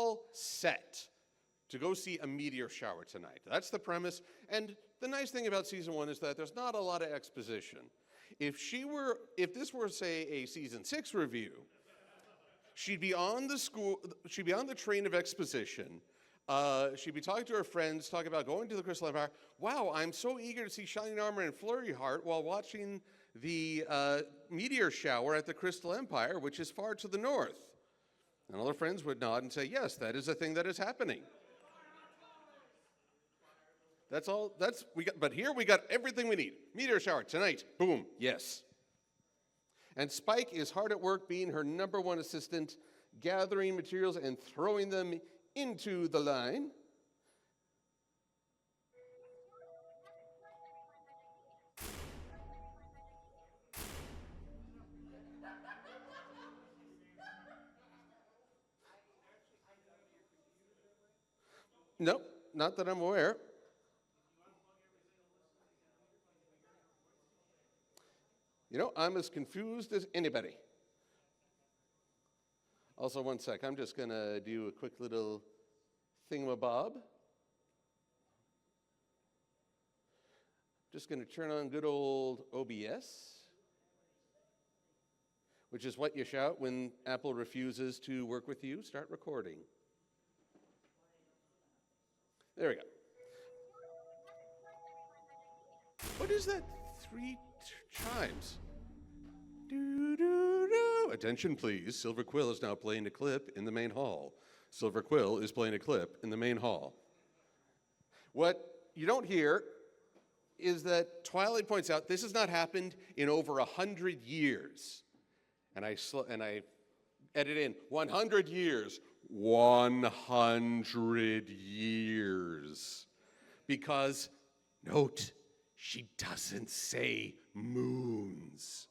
all set to go see a meteor shower tonight. That's the premise. And the nice thing about season 1 is that there's not a lot of exposition. If this were, say, a season 6 review, she'd be on the train of exposition. She'd be talking to her friends, talking about going to the Crystal Empire. Wow, I'm so eager to see Shining Armor and Flurry Heart while watching the meteor shower at the Crystal Empire, which is far to the north. And all her friends would nod and say, yes, that is a thing that is happening. That's all, but here we got everything we need. Meteor shower tonight, boom, yes. And Spike is hard at work being her #1 assistant, gathering materials and throwing them into the line. No, not that I'm aware. You know, I'm as confused as anybody. Also, one sec, I'm just going to do a quick little thingamabob. Just going to turn on good old OBS, which is what you shout when Apple refuses to work with you. Start recording. There we go. What is that? 3 chimes. Do-do-do. Attention, please. Silver Quill is now playing a clip in the main hall. Silver Quill is playing a clip in the main hall. What you don't hear is that Twilight points out this has not happened in over 100 years. And I edit in 100 years. 100 years. Because, note, she doesn't say moons.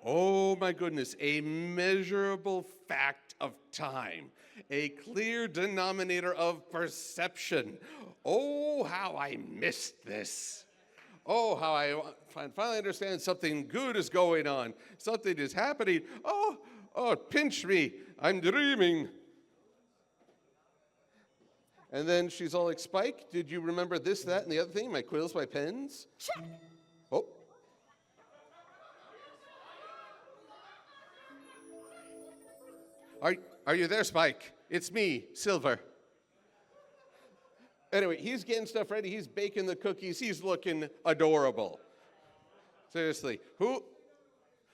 Oh my goodness, a measurable fact of time, a clear denominator of perception. Oh, how I missed this. Oh, how I finally understand something good is going on. Something is happening. Oh, pinch me. I'm dreaming. And then she's all like, Spike, did you remember this, that, and the other thing? My quills, my pens? Check. Oh. Are you there, Spike? It's me, Silver. Anyway, he's getting stuff ready. He's baking the cookies. He's looking adorable. Seriously.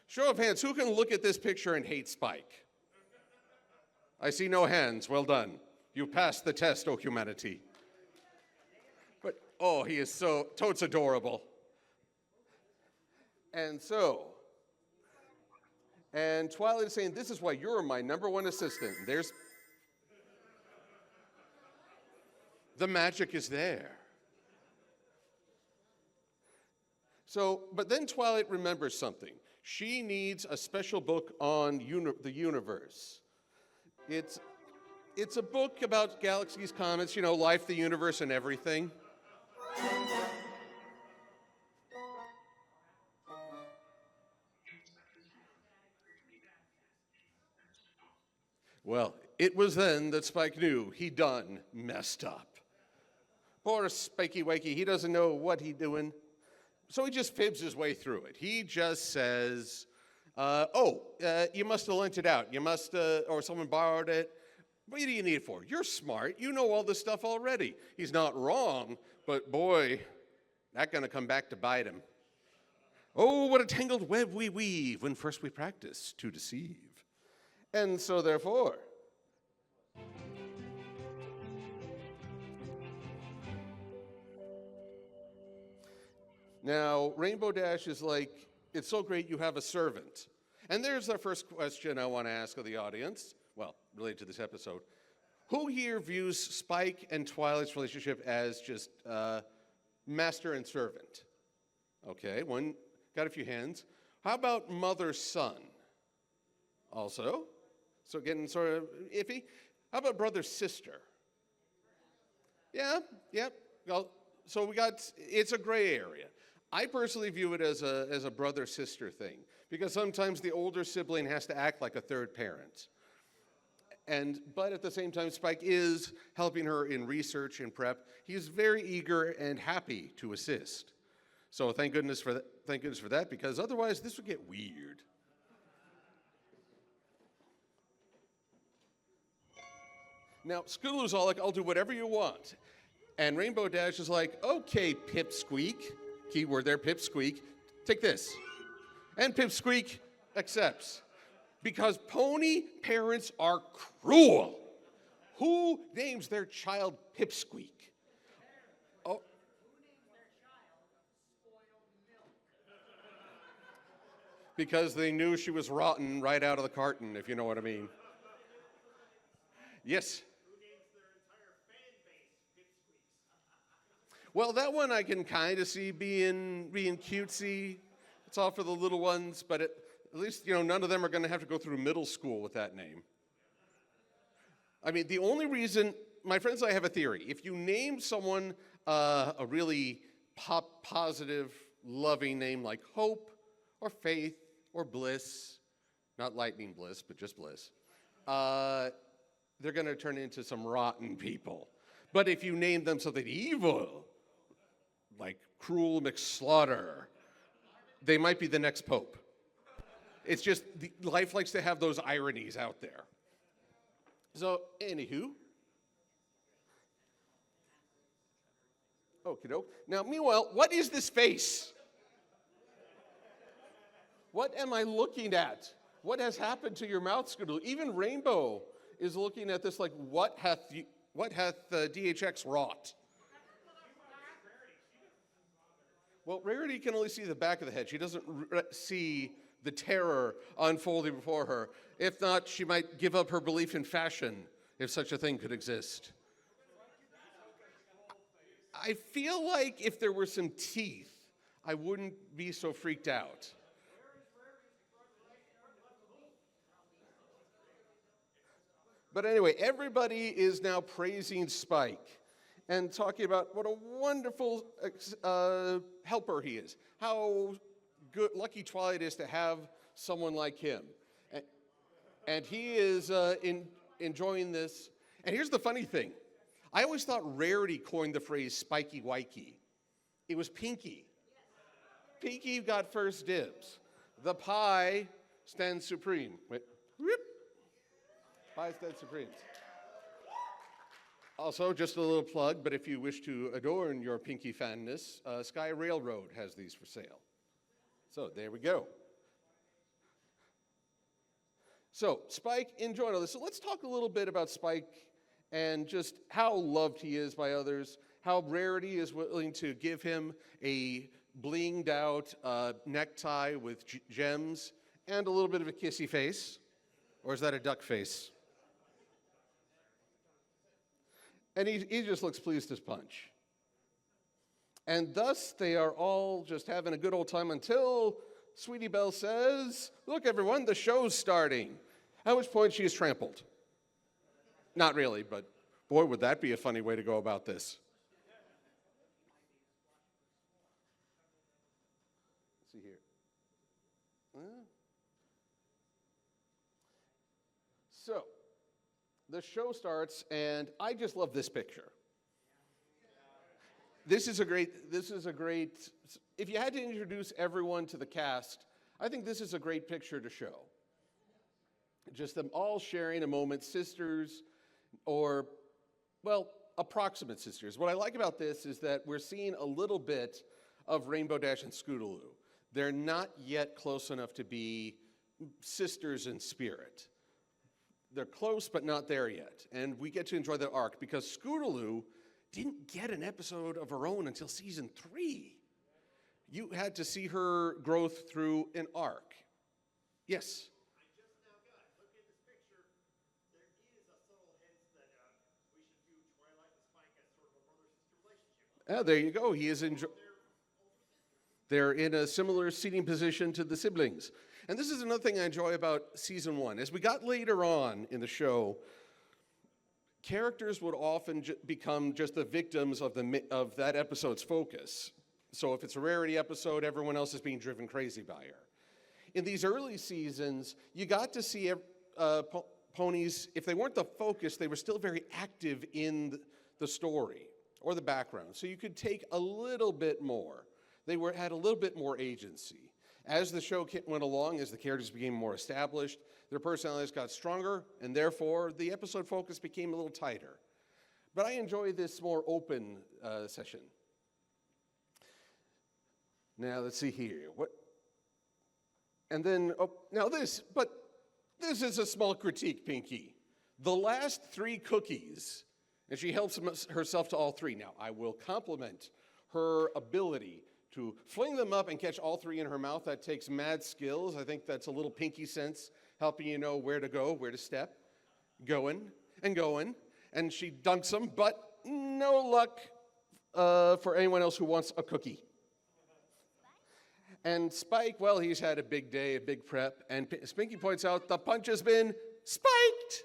Show of hands, who can look at this picture and hate Spike? I see no hands. Well done. You passed the test, oh humanity. But, oh, he is so totes adorable. And Twilight is saying, this is why you're my #1 assistant. There's, the magic is there. So, but then Twilight remembers something. She needs a special book on the universe. It's a book about galaxies, comets, you know, life, the universe, and everything. Well, it was then that Spike knew he done messed up. Poor Spikey Wakey, he doesn't know what he doing. So he just fibs his way through it. He just says, you must have lent it out. You must, or someone borrowed it. What do you need it for? You're smart. You know all this stuff already. He's not wrong, but boy, that's going to come back to bite him. Oh, what a tangled web we weave when first we practice to deceive. And so therefore, now Rainbow Dash is like, it's so great you have a servant. And there's our first question I want to ask of the audience, well, related to this episode. Who here views Spike and Twilight's relationship as just master and servant? Okay, one, got a few hands. How about mother-son? Also, so getting sort of iffy. How about brother-sister? Yeah. Well, so we got, it's a gray area. I personally view it as a brother-sister thing because sometimes the older sibling has to act like a third parent. But at the same time, Spike is helping her in research and prep. He is very eager and happy to assist. So thank goodness for that. Thank goodness for that, because otherwise this would get weird. Now, Scootaloo's all like, I'll do whatever you want. And Rainbow Dash is like, okay, Pipsqueak, keyword there, Pipsqueak, take this. And Pipsqueak accepts. Because pony parents are cruel. Who names their child Pipsqueak? Oh. Because they knew she was rotten right out of the carton, if you know what I mean. Yes? Well, that one I can kind of see being cutesy. It's all for the little ones, but at least, none of them are going to have to go through middle school with that name. I mean, the only reason, my friends, I have a theory. If you name someone a really positive, loving name like Hope or Faith or Bliss, not Lightning Bliss, but just Bliss, they're going to turn into some rotten people. But if you name them something evil, like Cruel McSlaughter, they might be the next pope. It's just, life likes to have those ironies out there. So, anywho. Okie doke. Now, meanwhile, what is this face? What am I looking at? What has happened to your mouth, Scootaloo? Even Rainbow is looking at this like, what hath DHX wrought? Well, Rarity can only see the back of the head. She doesn't see the terror unfolding before her. If not, she might give up her belief in fashion, if such a thing could exist. I feel like if there were some teeth, I wouldn't be so freaked out. But anyway, everybody is now praising Spike and talking about what a wonderful helper he is. How good, lucky Twilight is to have someone like him. And he is enjoying this. And here's the funny thing. I always thought Rarity coined the phrase spiky wikey. It was Pinky. Pinky got first dibs. The pie stands supreme. Wait, whoop. Pie stands supreme. Also, just a little plug, but if you wish to adorn your Pinky fanness, Sky Railroad has these for sale. So there we go. So Spike enjoying all this. So let's talk a little bit about Spike and just how loved he is by others, how Rarity is willing to give him a blinged out necktie with gems and a little bit of a kissy face. Or is that a duck face? And he just looks pleased as punch. And thus, they are all just having a good old time until Sweetie Belle says, look, everyone, the show's starting. At which point she is trampled. Not really, but boy, would that be a funny way to go about this. Let's see here. So, the show starts, and I just love this picture. This is a great, if you had to introduce everyone to the cast, I think this is a great picture to show. Just them all sharing a moment, sisters, or, well, approximate sisters. What I like about this is that we're seeing a little bit of Rainbow Dash and Scootaloo. They're not yet close enough to be sisters in spirit. They're close, but not there yet. And we get to enjoy the arc because Scootaloo didn't get an episode of her own until season 3. You had to see her growth through an arc. Yes? I just now got it. Look at this picture. There is a subtle hint that we should view Twilight and Spike as sort of a brother-sister relationship. Yeah, there you go. He is they're in a similar seating position to the siblings. And this is another thing I enjoy about season 1. As we got later on in the show, characters would often become just the victims of that episode's focus. So if it's a Rarity episode, everyone else is being driven crazy by her. In these early seasons, you got to see ponies, if they weren't the focus, they were still very active in the story or the background. So you could take a little bit more. They had a little bit more agency. As the show went along, as the characters became more established, their personalities got stronger, and therefore the episode focus became a little tighter. But I enjoy this more open session. Now let's see here. And then, this is a small critique, Pinky. The last 3 cookies, and she helps herself to all 3. Now, I will compliment her ability to fling them up and catch all 3 in her mouth. That takes mad skills. I think that's a little Pinky sense, helping you know where to go, where to step. Going and going. And she dunks them, but no luck for anyone else who wants a cookie. And Spike, well, he's had a big day, a big prep, and Pinky points out the punch has been spiked.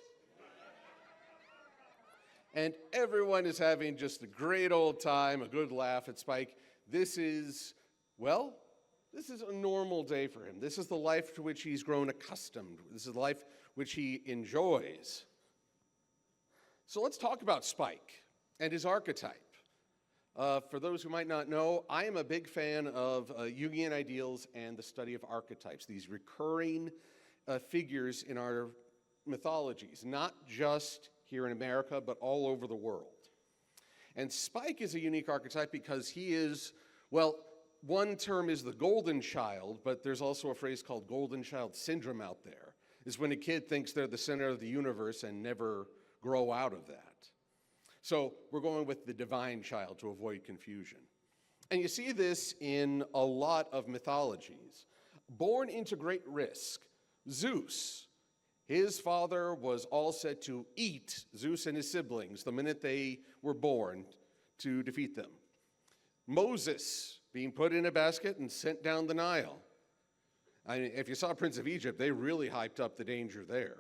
And everyone is having just a great old time, a good laugh at Spike. This is a normal day for him. This is the life to which he's grown accustomed. This is the life which he enjoys. So let's talk about Spike and his archetype. For those who might not know, I am a big fan of Jungian ideals and the study of archetypes, these recurring figures in our mythologies, not just here in America, but all over the world. And Spike is a unique archetype because he is, well, one term is the golden child, but there's also a phrase called golden child syndrome out there, is when a kid thinks they're the center of the universe and never grow out of that. So we're going with the divine child to avoid confusion. And you see this in a lot of mythologies. Born into great risk, Zeus, his father was all set to eat Zeus and his siblings the minute they were born to defeat them. Moses being put in a basket and sent down the Nile. I mean, if you saw Prince of Egypt, they really hyped up the danger there.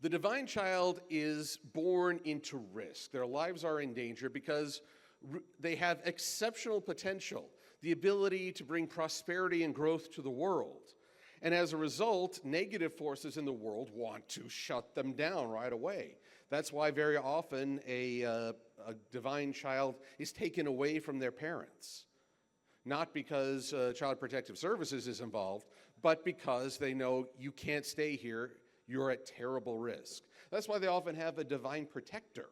The divine child is born into risk. Their lives are in danger because they have exceptional potential, the ability to bring prosperity and growth to the world. And as a result, negative forces in the world want to shut them down right away. That's why very often a divine child is taken away from their parents. Not because Child Protective Services is involved, but because they know you can't stay here. You're at terrible risk. That's why they often have a divine protector.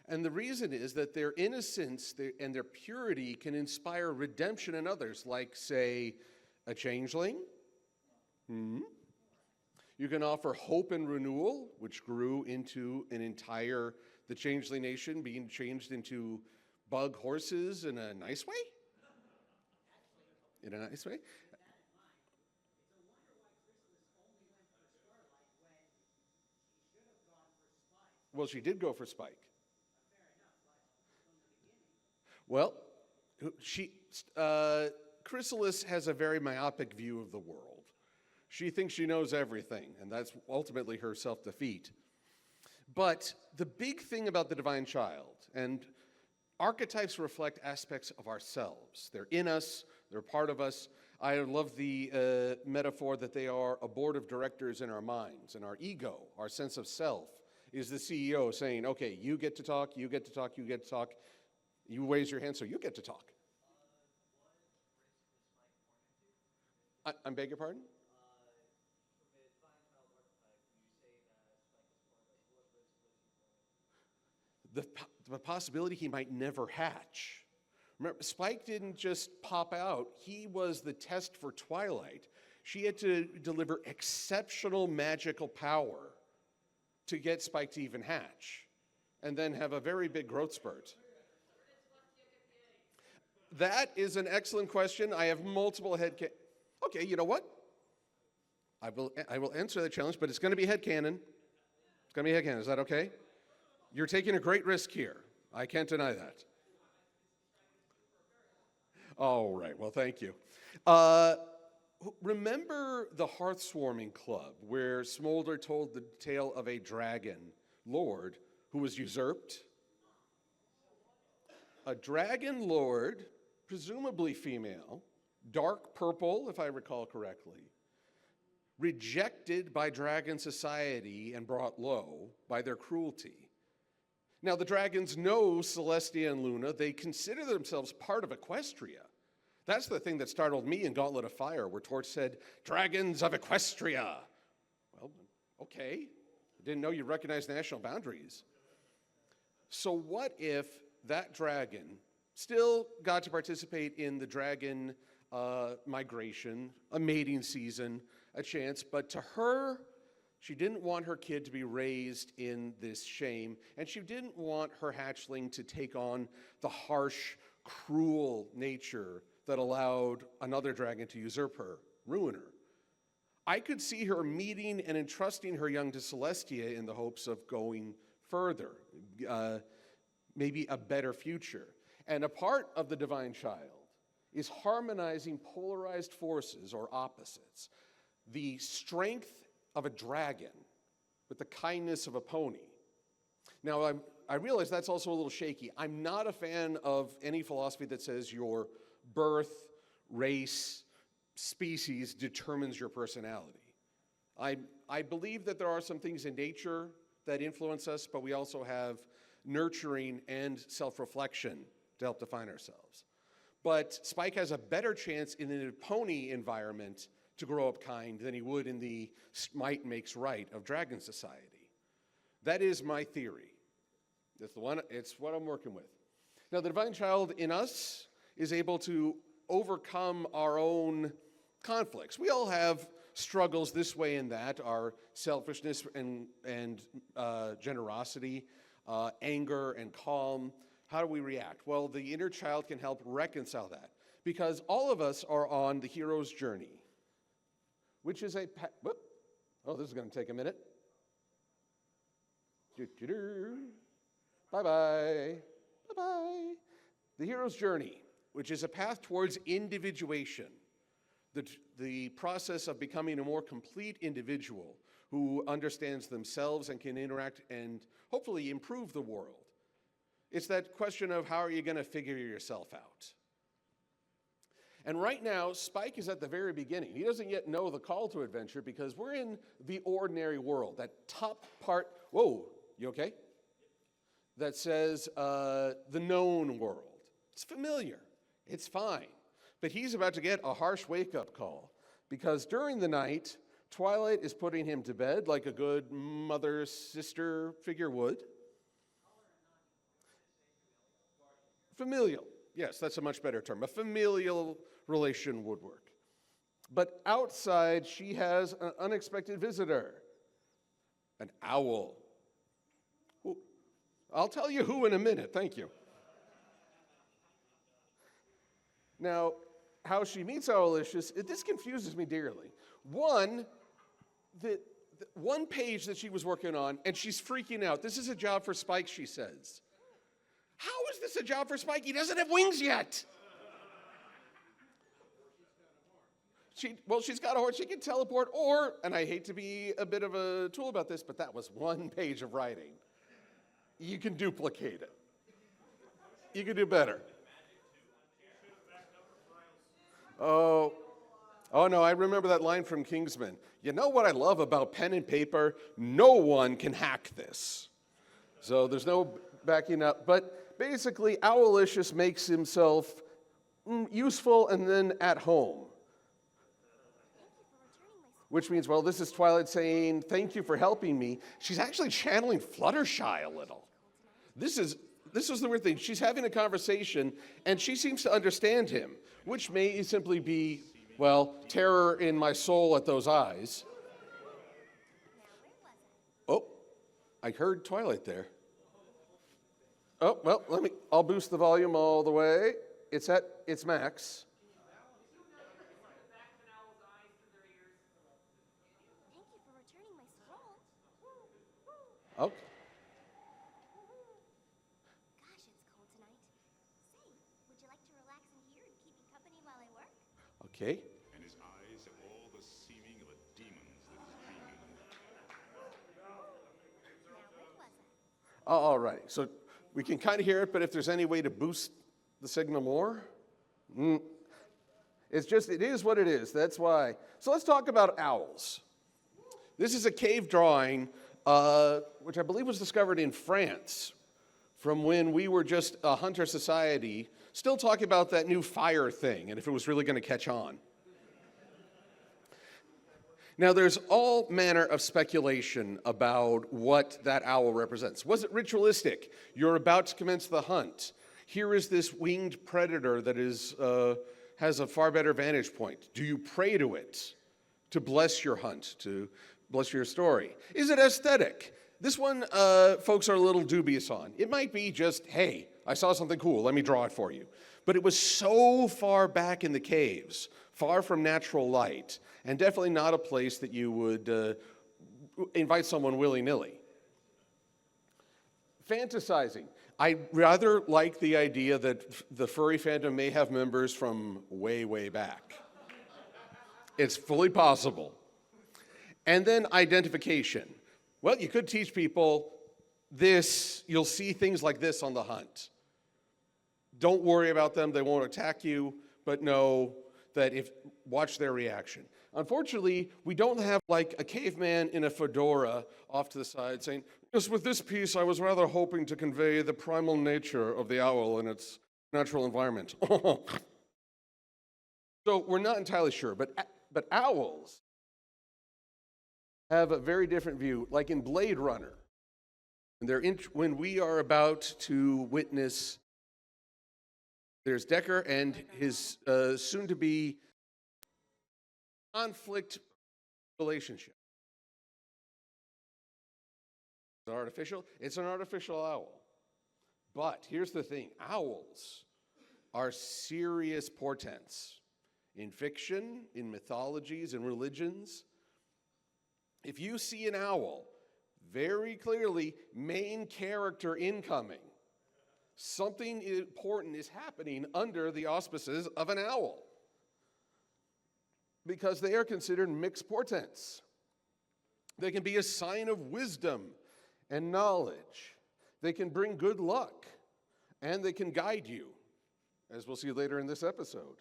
And the reason is that their innocence and their purity can inspire redemption in others, like, say, a changeling. You can offer hope and renewal, which grew into the changeling nation being changed into bug horses in a nice way? In a nice way? Well, she did go for Spike. Well, Chrysalis has a very myopic view of the world. She thinks she knows everything, and that's ultimately her self-defeat. But the big thing about the divine child, and archetypes reflect aspects of ourselves. They're in us, they're part of us. I love the metaphor that they are a board of directors in our minds, and our ego, our sense of self, is the CEO saying, okay, you get to talk, you get to talk, you get to talk. You raise your hand, so you get to talk. I beg your pardon? The possibility he might never hatch. Remember, Spike didn't just pop out. He was the test for Twilight. She had to deliver exceptional magical power to get Spike to even hatch, and then have a very big growth spurt. That is an excellent question. I have multiple Okay, you know what? I will answer that challenge, but it's going to be headcanon. It's going to be headcanon. Is that okay? You're taking a great risk here. I can't deny that. All right. Well, thank you. Remember the Hearth-Swarming Club, where Smolder told the tale of a dragon lord who was usurped? A dragon lord, presumably female, dark purple, if I recall correctly, rejected by dragon society and brought low by their cruelty. Now, the dragons know Celestia and Luna. They consider themselves part of Equestria. That's the thing that startled me in Gauntlet of Fire, where Torch said, "Dragons of Equestria." Well, okay. I didn't know you recognized national boundaries. So what if that dragon still got to participate in the dragon migration, a mating season, a chance, but to her, she didn't want her kid to be raised in this shame, and she didn't want her hatchling to take on the harsh, cruel nature that allowed another dragon to usurp her, ruin her. I could see her meeting and entrusting her young to Celestia in the hopes of going further, maybe a better future. And a part of the divine child is harmonizing polarized forces or opposites. The strength of a dragon with the kindness of a pony. Now, I realize that's also a little shaky. I'm not a fan of any philosophy that says your birth, race, species determines your personality. I believe that there are some things in nature that influence us, but we also have nurturing and self-reflection to help define ourselves. But Spike has a better chance in a pony environment to grow up kind than he would in the might makes right of dragon society. That is my theory. It's what I'm working with. Now, the divine child in us is able to overcome our own conflicts. We all have struggles this way and that, our selfishness and generosity, anger and calm. How do we react? Well, the inner child can help reconcile that, because all of us are on the hero's journey, which is oh, this is going to take a minute. Bye-bye. Bye-bye. The hero's journey, which is a path towards individuation, the process of becoming a more complete individual who understands themselves and can interact and hopefully improve the world. It's that question of how are you going to figure yourself out? And right now, Spike is at the very beginning. He doesn't yet know the call to adventure because we're in the ordinary world, that top part, whoa, you okay? That says the known world. It's familiar, it's fine. But he's about to get a harsh wake-up call because during the night, Twilight is putting him to bed like a good mother-sister figure would. Familial. Yes, that's a much better term. A familial relation would work. But outside, she has an unexpected visitor, an owl. I'll tell you who in a minute. Thank you. Now, how she meets Owlicious, this confuses me dearly. One page that she was working on, and she's freaking out. This is a job for Spike, she says. How is this a job for Spike? He doesn't have wings yet. She's got a horse. She can teleport, and I hate to be a bit of a tool about this, but that was one page of writing. You can duplicate it. You can do better. Oh no, I remember that line from Kingsman. You know what I love about pen and paper? No one can hack this. So there's no backing up. But basically, Owlicious makes himself useful and then at home. Which means, well, this is Twilight saying, thank you for helping me. She's actually channeling Fluttershy a little. This is the weird thing. She's having a conversation, and she seems to understand him, which may simply be, well, terror in my soul at those eyes. Oh, I heard Twilight there. Oh, well, I'll boost the volume all the way. It's at its max. Okay. Gosh, it's cold tonight. Say, would you like to relax in here and keep me company while I work? Okay. And his eyes have all the seeming of a demon's that is dreaming. Now, where was I? Oh, all right. So we can kind of hear it, but if there's any way to boost the signal more, it is what it is. That's why. So let's talk about owls. This is a cave drawing, which I believe was discovered in France, from when we were just a hunter society, still talking about that new fire thing and if it was really going to catch on. Now, there's all manner of speculation about what that owl represents. Was it ritualistic? You're about to commence the hunt. Here is this winged predator that has a far better vantage point. Do you pray to it to bless your hunt, to bless your story? Is it aesthetic? This one, folks are a little dubious on. It might be just, hey, I saw something cool, let me draw it for you. But it was so far back in the caves, far from natural light, and definitely not a place that you would invite someone willy-nilly. Fantasizing. I rather like the idea that the furry fandom may have members from way, way back. It's fully possible. And then identification. Well, you could teach people this, you'll see things like this on the hunt. Don't worry about them, they won't attack you, but know that watch their reaction. Unfortunately, we don't have like a caveman in a fedora off to the side saying, yes, with this piece, I was rather hoping to convey the primal nature of the owl in its natural environment. So we're not entirely sure, but owls have a very different view, like in Blade Runner. And when we are about to witness, there's Decker and his soon-to-be conflict relationship. Is it artificial? It's an artificial owl. But here's the thing, owls are serious portents. In fiction, in mythologies, in religions, if you see an owl, very clearly, main character incoming. Something important is happening under the auspices of an owl, because they are considered mixed portents. They can be a sign of wisdom and knowledge. They can bring good luck, and they can guide you, as we'll see later in this episode.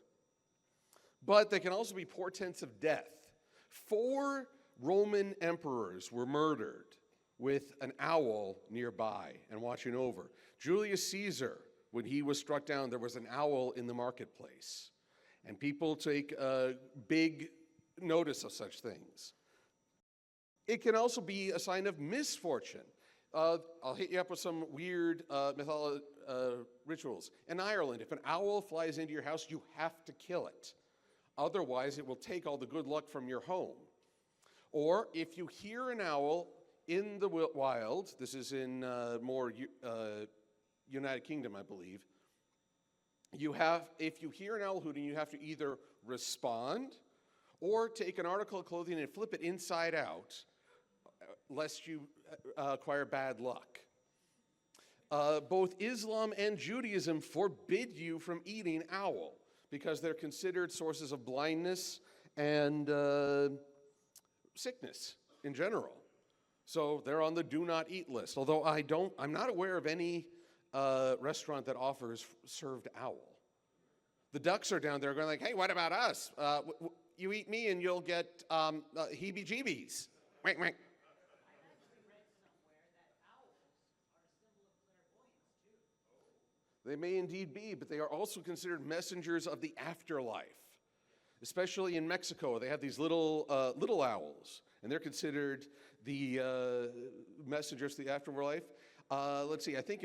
But they can also be portents of death. 4 Roman emperors were murdered with an owl nearby and watching over. Julius Caesar, when he was struck down, there was an owl in the marketplace. And people take big notice of such things. It can also be a sign of misfortune. I'll hit you up with some weird rituals. In Ireland, if an owl flies into your house, you have to kill it. Otherwise, it will take all the good luck from your home. Or if you hear an owl in the wild, this is in more United Kingdom, I believe, if you hear an owl hooting, you have to either respond or take an article of clothing and flip it inside out, lest you acquire bad luck. Both Islam and Judaism forbid you from eating owl because they're considered sources of blindness and sickness in general. So they're on the do not eat list, although I'm not aware of any restaurant that offers served owl. The ducks are down there going like, hey, what about us? You eat me and you'll get heebie-jeebies. Wink, wink. They may indeed be, but they are also considered messengers of the afterlife. Especially in Mexico, they have these little owls, and they're considered the messengers to the afterlife. Let's see, I think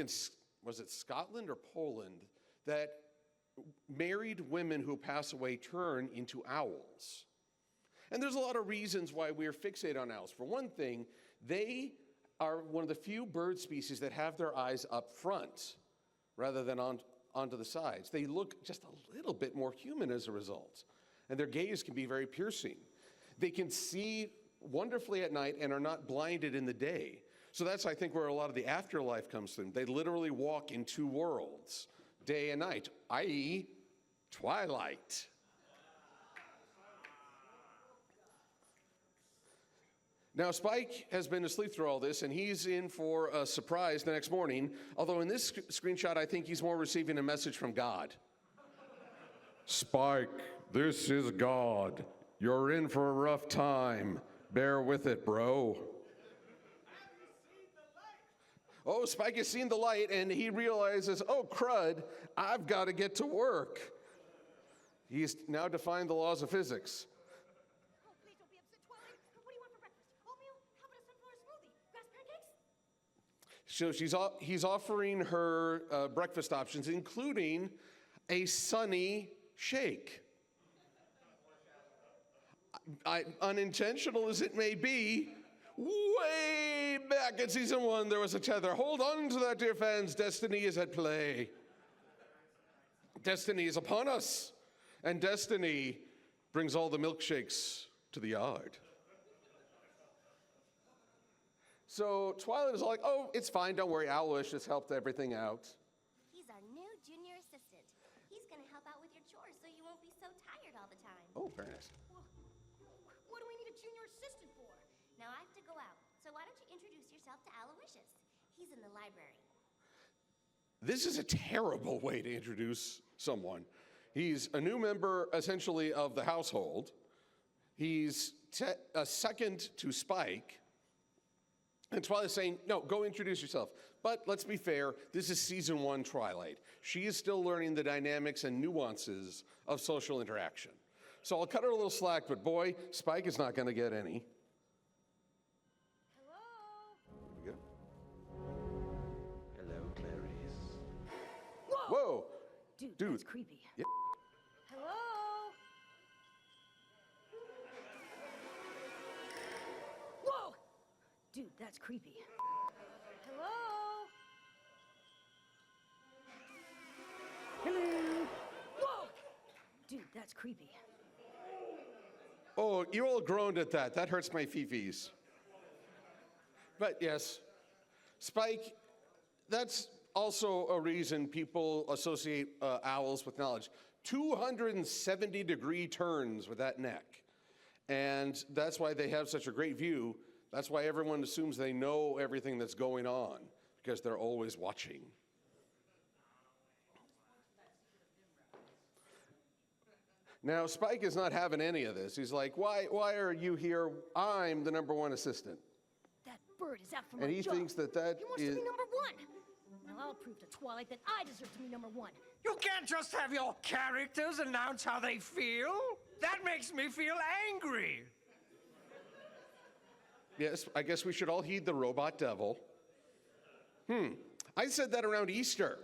was it Scotland or Poland, that married women who pass away turn into owls. And there's a lot of reasons why we're fixated on owls. For one thing, they are one of the few bird species that have their eyes up front rather than onto the sides. They look just a little bit more human as a result, and their gaze can be very piercing. They can see wonderfully at night and are not blinded in the day. So that's, I think, where a lot of the afterlife comes from. They literally walk in 2 worlds, day and night, i.e., twilight. Now, Spike has been asleep through all this, and he's in for a surprise the next morning, although in this screenshot, I think he's more receiving a message from God. Spike, this is God. You're in for a rough time. Bear with it, bro. Oh, Spike has seen the light, and he realizes, oh, crud, I've got to get to work. He's now defined the laws of physics. Oh, please don't be upset, Twilight. What do you want for breakfast? Oatmeal? How about a sunflower smoothie? Grass pancakes? So he's offering her breakfast options, including a sunny shake. Unintentional as it may be, way back in season 1, there was a tether. Hold on to that, dear fans. Destiny is at play. Destiny is upon us. And destiny brings all the milkshakes to the yard. So Twilight is like, oh, it's fine, don't worry, Owlish has helped everything out. He's our new junior assistant. He's going to help out with your chores so you won't be so tired all the time. Oh, very nice. What do we need a junior assistant for? Now I have to go out, so why don't you introduce yourself to Aloysius? He's in the library. This is a terrible way to introduce someone. He's a new member, essentially, of the household. He's a second to Spike. And Twilight's saying, no, go introduce yourself. But let's be fair, this is season 1 Twilight. She is still learning the dynamics and nuances of social interaction. So I'll cut her a little slack, but boy, Spike is not going to get any. Hello? Here we go. Hello, Clarice. Whoa! Dude, that's creepy. Yep. Hello? Whoa! Dude, that's creepy. Hello? Hello! Whoa! Dude, that's creepy. Oh, you all groaned at that. That hurts my fifis. But yes, Spike, that's also a reason people associate owls with knowledge. 270-degree turns with that neck. And that's why they have such a great view. That's why everyone assumes they know everything that's going on, because they're always watching. Now, Spike is not having any of this. He's like, why are you here? I'm the #1 assistant. That bird is out for And my he job. thinks that He wants to be number 1. Now I'll prove to Twilight that I deserve to be number 1. You can't just have your characters announce how they feel. That makes me feel angry. Yes, I guess we should all heed the robot devil. I said that around Easter.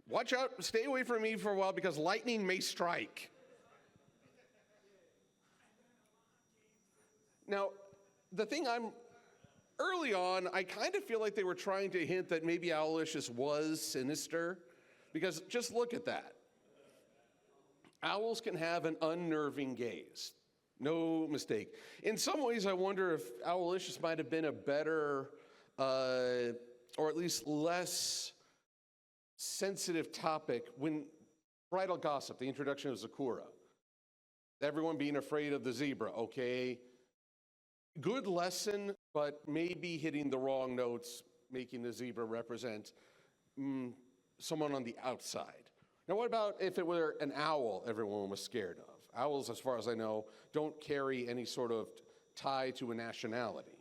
Watch out, stay away from me for a while because lightning may strike. Now, the thing early on, I kind of feel like they were trying to hint that maybe Owlicious was sinister, because just look at that. Owls can have an unnerving gaze. No mistake. In some ways, I wonder if Owlicious might have been a better, or at least less sensitive topic when bridal gossip, the introduction of Zakura. Everyone being afraid of the zebra, okay. Good lesson, but maybe hitting the wrong notes, making the zebra represent someone on the outside. Now, what about if it were an owl everyone was scared of? Owls, as far as I know, don't carry any sort of tie to a nationality.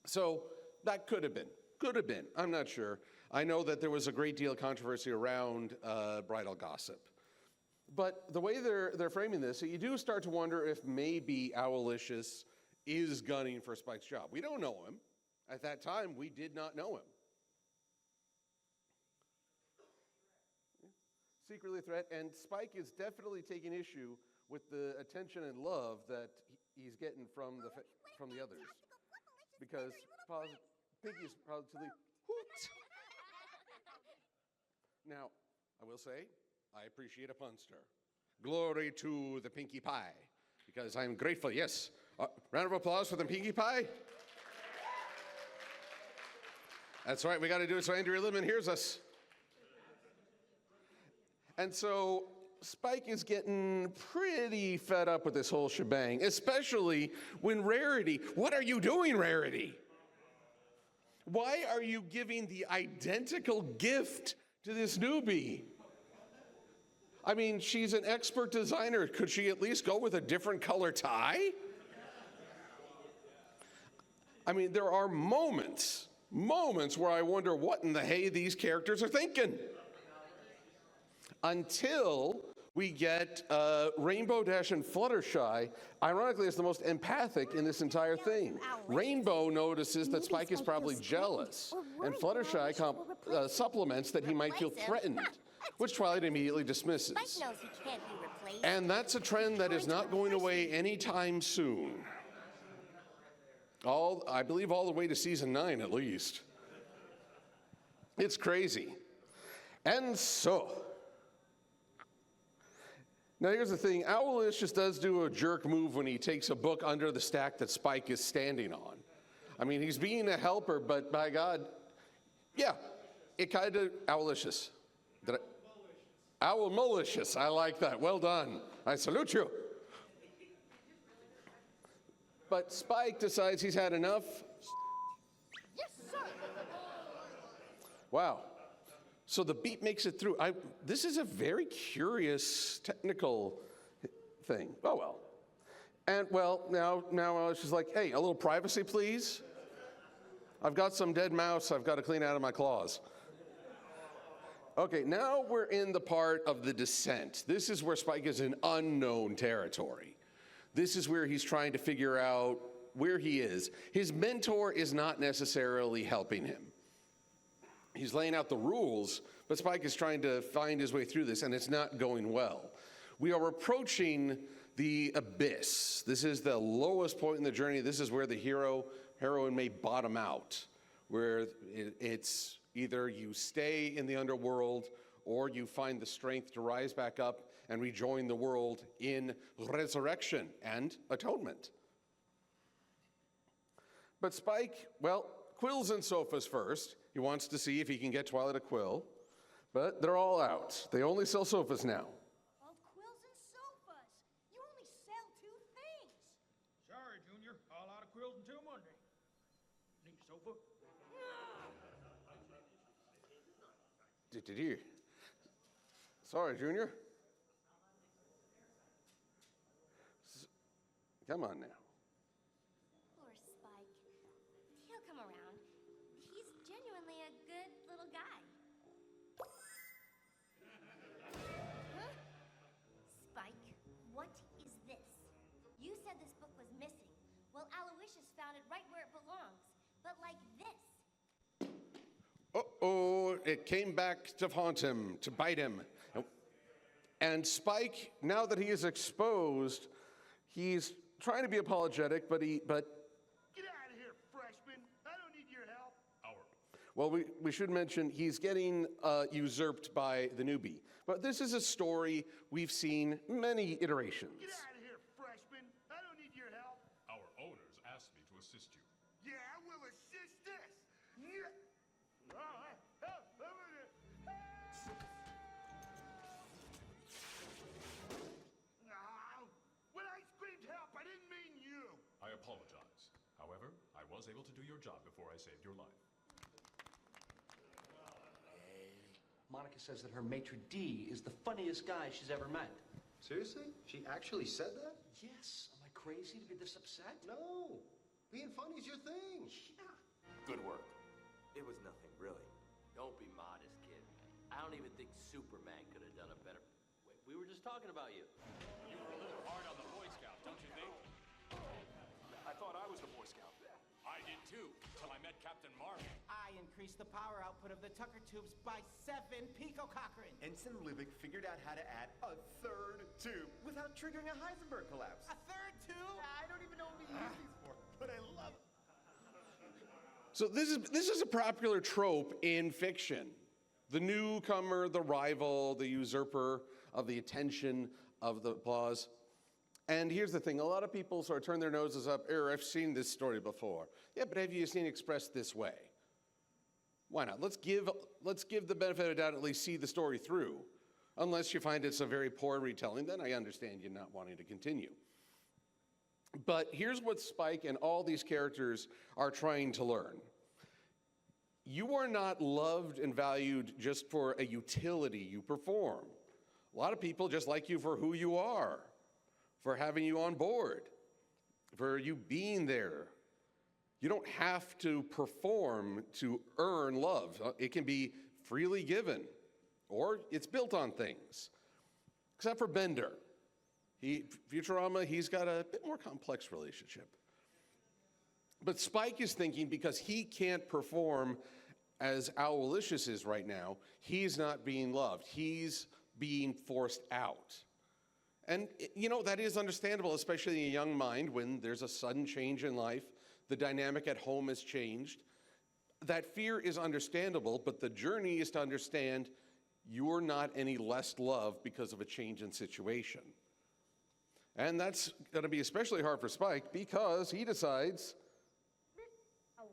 So that could have been, I'm not sure. I know that there was a great deal of controversy around bridal gossip. But the way they're framing this, you do start to wonder if maybe Owlicious is gunning for Spike's job. We don't know him. At that time, we did not know him. Secretly a threat, and Spike is definitely taking issue with the attention and love that he's getting from the others. Because Pinky is positively hoot. Now, I will say, I appreciate a punster. Glory to the Pinkie Pie, because I'm grateful, yes. Round of applause for the Pinkie Pie. That's right, we got to do it so Andrea Littman hears us. And so Spike is getting pretty fed up with this whole shebang, especially when Rarity, what are you doing, Rarity? Why are you giving the identical gift to this newbie? I mean, she's an expert designer. Could she at least go with a different color tie? I mean, there are moments where I wonder what in the hay these characters are thinking. Until we get Rainbow Dash and Fluttershy, ironically, is the most empathic in this entire thing. Rainbow notices that Spike is probably jealous, and Fluttershy supplements that he might feel threatened, which Twilight immediately dismisses. Spike knows he can't be replaced. And that's a trend that is not going away anytime soon. I believe all the way to season 9 at least. It's crazy. And so, now here's the thing, Owlicious does do a jerk move when he takes a book under the stack that Spike is standing on. I mean, he's being a helper, but by God, yeah, it kind of, Owlicious. Owl-malicious, I like that, well done. I salute you. But Spike decides he's had enough. Yes, sir. Wow. So the beep makes it through. This is a very curious technical thing. Oh, well. And, well, now it's just like, hey, a little privacy, please. I've got some dead mouse I've got to clean out of my claws. Okay, now we're in the part of the descent. This is where Spike is in unknown territory. This is where he's trying to figure out where he is. His mentor is not necessarily helping him. He's laying out the rules, but Spike is trying to find his way through this, and it's not going well. We are approaching the abyss. This is the lowest point in the journey. This is where the heroine may bottom out, where it's either you stay in the underworld or you find the strength to rise back up and rejoin the world in resurrection and atonement. But Spike, well, Quills and Sofas first. He wants to see if he can get Twilight a quill, but they're all out. They only sell sofas now. Oh, quills and sofas. You only sell 2 things. Sorry, Junior. All out of quills until Monday. Need a sofa? Did you? Sorry, Junior. Come on now. Poor Spike. He'll come around. He's genuinely a good little guy. Huh? Spike, what is this? You said this book was missing. Well, Aloysius found it right where it belongs. But like this. Uh-oh, it came back to haunt him, to bite him. And Spike, now that he is exposed, he's trying to be apologetic, but Get out of here, freshman. I don't need your help. well, we should mention he's getting usurped by the newbie. But this is a story we've seen many iterations. Get out of here, freshman. I don't need your help. Our owners asked me to assist you. Yeah, I will assist this. When I screamed help, I didn't mean you. I apologize. However, I was able to do your job before I saved your life. Monica says that her maitre d' is the funniest guy she's ever met. Seriously? She actually said that? Yes. Am I crazy to be this upset? No. Being funny's your thing. Good work. It was nothing, really. Don't be modest, kid. I don't even think Superman could have done a better... Wait, we were just talking about you. You were a little hard on the Boy Scout, don't you think? I thought I was the Boy Scout. I did too, till I met Captain Marvel. I increased the power output of the Tucker tubes by 7 picocochran. Ensign Liebig figured out how to add a third tube without triggering a Heisenberg collapse. A third tube? I don't even know what we use these for, but I love it. So this is a popular trope in fiction. The newcomer, the rival, the usurper of the attention, of the applause. And here's the thing, a lot of people sort of turn their noses up, I've seen this story before. Yeah, but have you seen it expressed this way? Why not? Let's give the benefit of the doubt and at least see the story through. Unless you find it's a very poor retelling, then I understand you not wanting to continue. But here's what Spike and all these characters are trying to learn. You are not loved and valued just for a utility you perform. A lot of people just like you for who you are, for having you on board, for you being there. You don't have to perform to earn love. It can be freely given, or it's built on things. Except for Bender. Futurama, he's got a bit more complex relationship. But Spike is thinking because he can't perform as Owlicious is right now, he's not being loved. He's being forced out. And, you know, that is understandable, especially in a young mind when there's a sudden change in life. The dynamic at home has changed. That fear is understandable, but the journey is to understand you're not any less loved because of a change in situation. And that's going to be especially hard for Spike because he decides, Oh,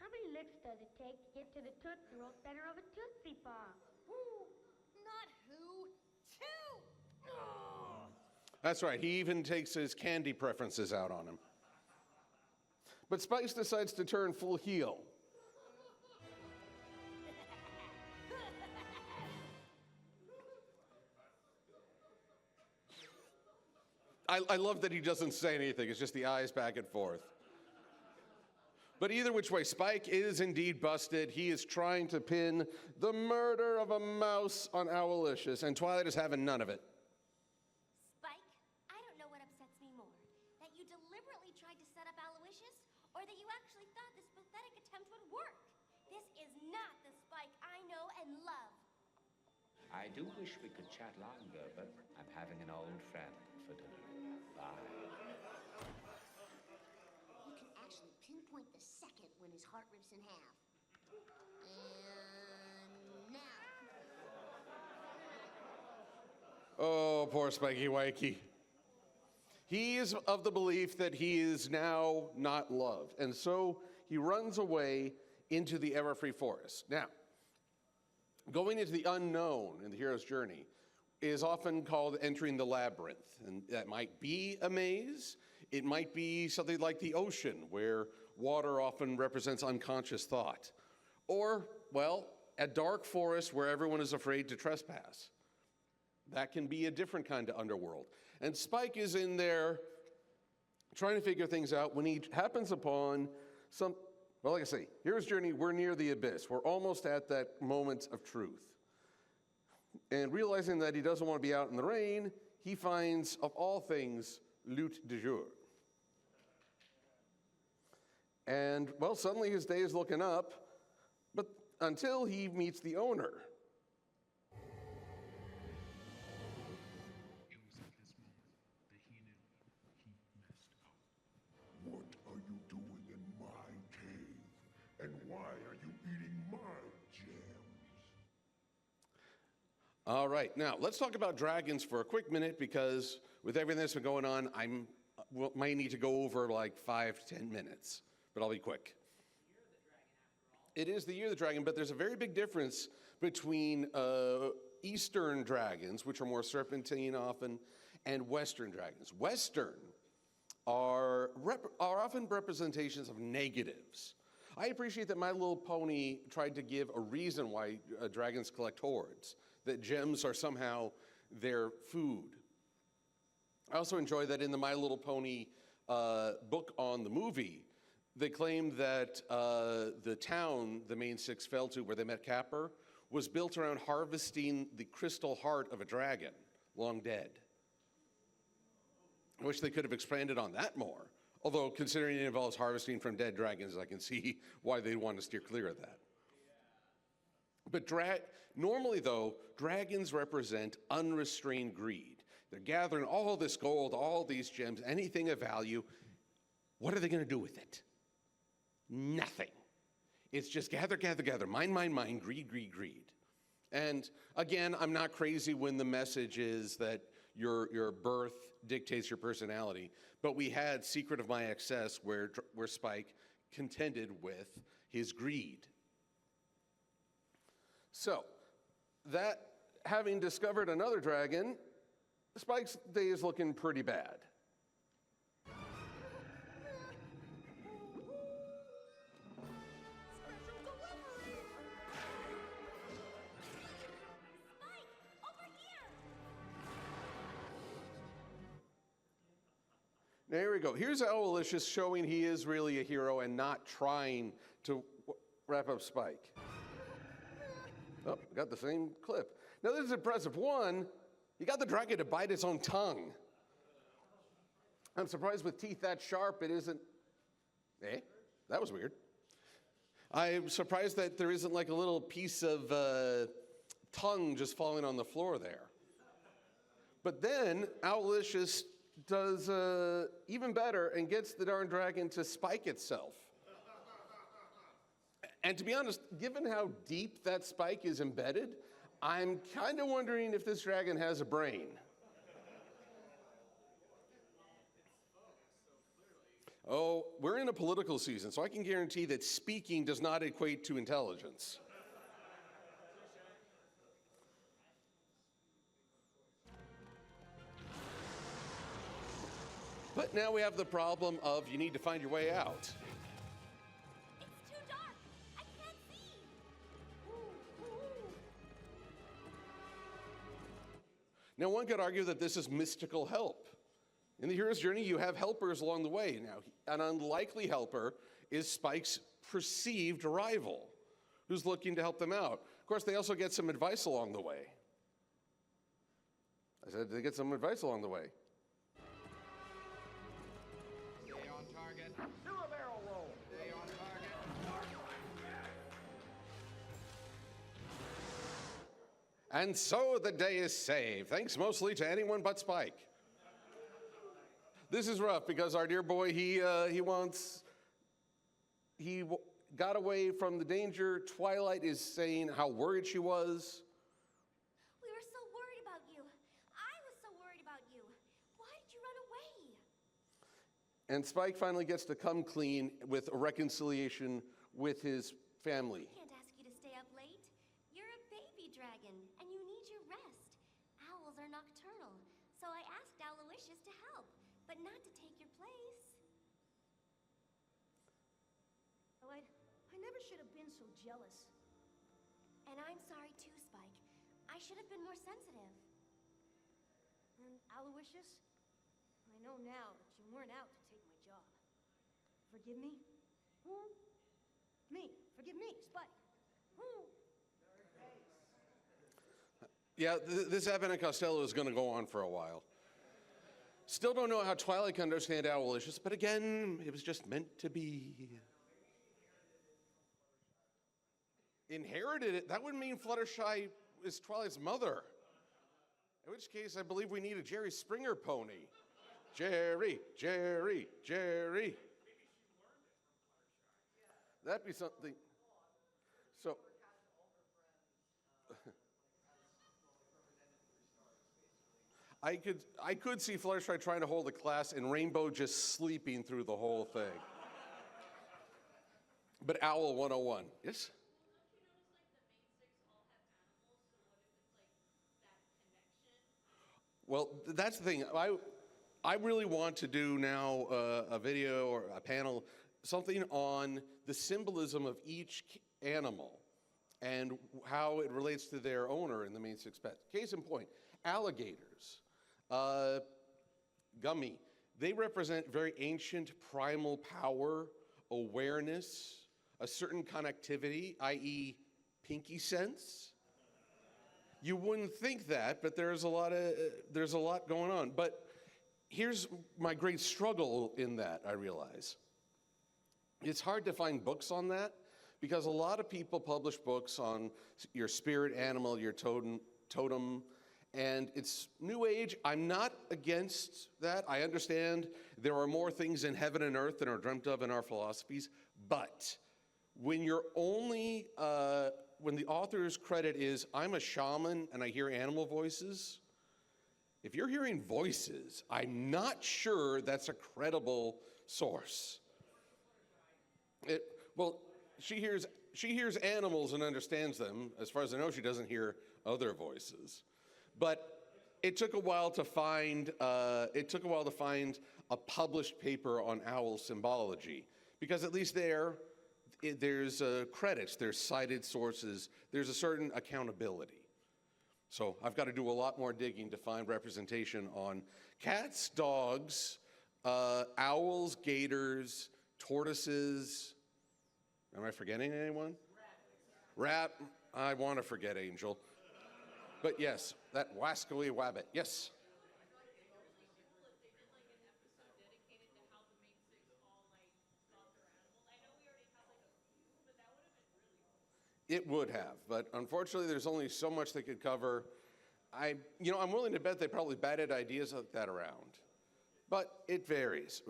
how many licks does it take to get to the Tootsie Roll center of a Tootsie Pop? Who? Not who. Two. that's right, he even takes his candy preferences out on him. But Spike decides to turn full heel. I love that he doesn't say anything. It's just the eyes back and forth. But either which way, Spike is indeed busted. He is trying to pin the murder of a mouse on Owlicious, and Twilight is having none of it. Spike, I don't know what upsets me more. That you deliberately tried to set up Aloysius, or that you actually thought this pathetic attempt would work. This is not the Spike I know and love. I do wish we could chat longer, but I'm having an old friend for dinner. Bye. You can actually pinpoint the second when his heart rips in half. And now. Oh, poor Spiky Wakey. He is of the belief that he is now not loved, and so he runs away into the Everfree Forest. Now, going into the unknown in the hero's journey is often called entering the labyrinth, and that might be a maze. It might be something like the ocean, where water often represents unconscious thought. Or, well, a dark forest where everyone is afraid to trespass. That can be a different kind of underworld. And Spike is in there trying to figure things out when he happens upon some, well, like I say, hero's journey, we're near the abyss. We're almost at that moment of truth. And realizing that he doesn't want to be out in the rain, he finds, of all things, Loot du Jour. And, well, suddenly his day is looking up, but until he meets the owner. It was at this moment that he knew he messed up. What are you doing in my cave? And why are you eating my gems? All right, now let's talk about dragons for a quick minute because with everything that's been going on, might need to go over like 5 to 10 minutes, but I'll be quick. It is the Year of the Dragon, but there's a very big difference between Eastern dragons, which are more serpentine often, and Western dragons. Western are often representations of negatives. I appreciate that My Little Pony tried to give a reason why dragons collect hoards, that gems are somehow their food. I also enjoy that in the My Little Pony book on the movie, they claim that the town the main six fell to, where they met Capper, was built around harvesting the crystal heart of a dragon, long dead. I wish they could have expanded on that more. Although, considering it involves harvesting from dead dragons, I can see why they'd want to steer clear of that. But normally, though, dragons represent unrestrained greed. They're gathering all this gold, all these gems, anything of value. What are they going to do with it? Nothing. It's just gather, gather, gather, mine, mine, mine, greed, greed, greed. And again, I'm not crazy when the message is that your birth dictates your personality, but we had Secret of My Excess where Spike contended with his greed. So, that having discovered another dragon, Spike's day is looking pretty bad. Now, here we go. Here's Owlicious showing he is really a hero and not trying to wrap up Spike. Oh, got the same clip. Now, this is impressive. One, he got the dragon to bite its own tongue. I'm surprised with teeth that sharp it isn't. Eh? That was weird. I'm surprised that there isn't like a little piece of tongue just falling on the floor there. But then Owlicious does even better and gets the darn dragon to spike itself. And to be honest, given how deep that spike is embedded, I'm kind of wondering if this dragon has a brain. Oh, we're in a political season, so I can guarantee that speaking does not equate to intelligence. But now we have the problem of you need to find your way out. It's too dark. I can't see. Now, one could argue that this is mystical help. In the hero's journey, you have helpers along the way. Now, an unlikely helper is Spike's perceived rival, who's looking to help them out. Of course, they also get some advice along the way. I said they get some advice along the way. Stay on target. Do a barrel roll. Stay on target. And so the day is saved, thanks mostly to anyone but Spike. This is rough because our dear boy, he got away from the danger. Twilight is saying how worried she was. We were so worried about you. I was so worried about you. Why did you run away? And Spike finally gets to come clean with a reconciliation with his family. I can't ask you to stay up late. You're a baby dragon, and you need your rest. Owls are nocturnal, so I asked Owlicious to help, but not to take your place. Oh, I never should have been so jealous. And I'm sorry too, Spike. I should have been more sensitive. And Aloysius, I know now that you weren't out to take my job. Forgive me? Who? Me. Forgive me, Spike. Who? Yeah, this Abbott and Costello is going to go on for a while. Still don't know how Twilight can understand Owlicious, but again, it was just meant to be. Inherited it? That would mean Fluttershy is Twilight's mother. In which case, I believe we need a Jerry Springer pony. Jerry, Jerry, Jerry. That'd be something. So. I could see Fluttershy trying to hold a class and Rainbow just sleeping through the whole thing. But Owl 101, yes? Well, that's the thing. I really want to do now a video or a panel, something on the symbolism of each animal and how it relates to their owner in the main six pets. Case in point, alligators. Gummy, they represent very ancient primal power, awareness, a certain connectivity, i.e. pinky sense. You wouldn't think that, but there's a lot going on. But here's my great struggle in that, I realize. It's hard to find books on that because a lot of people publish books on your spirit animal, your totem, and it's New Age. I'm not against that. I understand there are more things in heaven and earth than are dreamt of in our philosophies. But when you're only, when the author's credit is, I'm a shaman and I hear animal voices, if you're hearing voices, I'm not sure that's a credible source. Well, she hears animals and understands them. As far as I know, she doesn't hear other voices. But it took a while to find a published paper on owl symbology, because at least there's credits, there's cited sources, there's a certain accountability. So I've got to do a lot more digging to find representation on cats, dogs, owls, gators, tortoises. Am I forgetting anyone? Rat. I want to forget Angel. But yes, that wascally wabbit. Yes. It would have, but unfortunately, there's only so much they could cover. I'm willing to bet they probably batted ideas like that around, but it varies.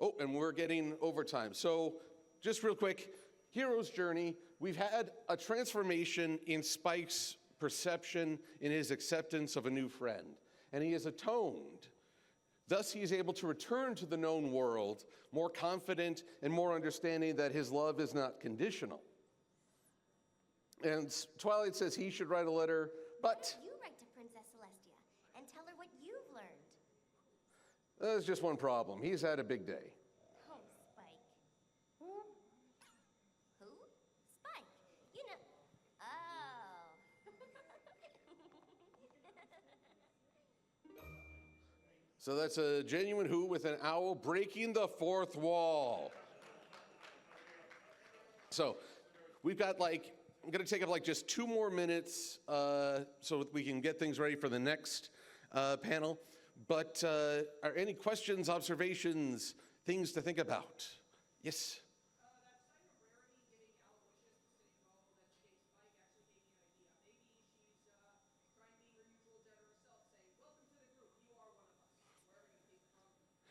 Oh, and we're getting overtime. So, just real quick, hero's journey. We've had a transformation in Spike's perception, in his acceptance of a new friend, and he has atoned. Thus, he is able to return to the known world more confident and more understanding that his love is not conditional. And Twilight says he should write a letter, but You write to Princess Celestia and tell her what you've learned. there's just one problem. He's had a big day. Oh, Spike. Who? Spike. You know. Oh. So that's a genuine who with an owl breaking the fourth wall. So we've got I'm going to take up just 2 more minutes so we can get things ready for the next panel. But are any questions, observations, things to think about? Yes?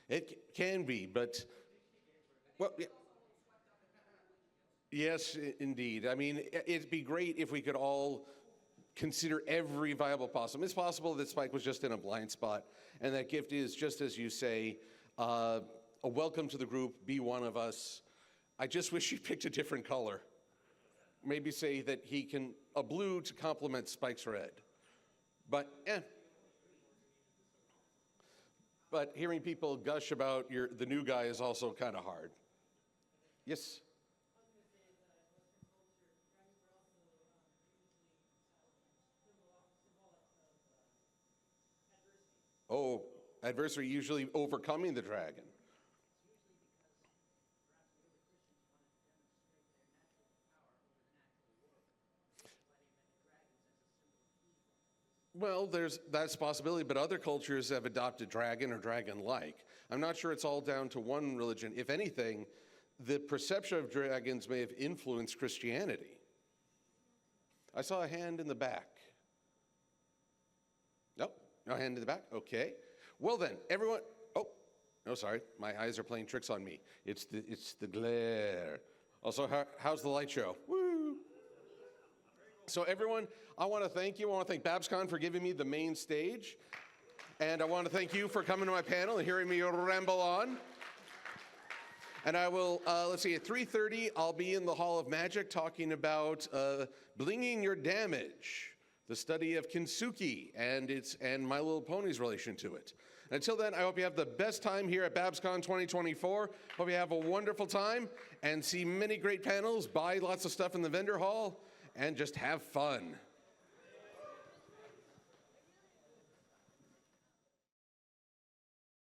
It can be, but well, yeah. Yes, indeed. I mean, it'd be great if we could all consider every viable possible. It's possible that Spike was just in a blind spot, and that gift is, just as you say, a welcome to the group, be one of us. I just wish he picked a different color. Maybe say that he can, a blue to complement Spike's red. But, But hearing people gush about the new guy is also kind of hard. Yes? Oh, adversary usually overcoming the dragon. Well, that's a possibility, but other cultures have adopted dragon or dragon-like. I'm not sure it's all down to one religion. If anything, the perception of dragons may have influenced Christianity. I saw a hand in the back. Nope, no hand in the back? Okay. Well then, everyone, oh, no, sorry, my eyes are playing tricks on me. It's the glare. Also, how's the light show? Woo! So everyone, I want to thank you. I want to thank BABSCon for giving me the main stage. And I want to thank you for coming to my panel and hearing me ramble on. And I will, let's see, at 3:30, I'll be in the Hall of Magic talking about blinging your damage, the study of kintsugi and My Little Pony's relation to it. And until then, I hope you have the best time here at BABSCon 2024. Hope you have a wonderful time and see many great panels, buy lots of stuff in the vendor hall, and just have fun.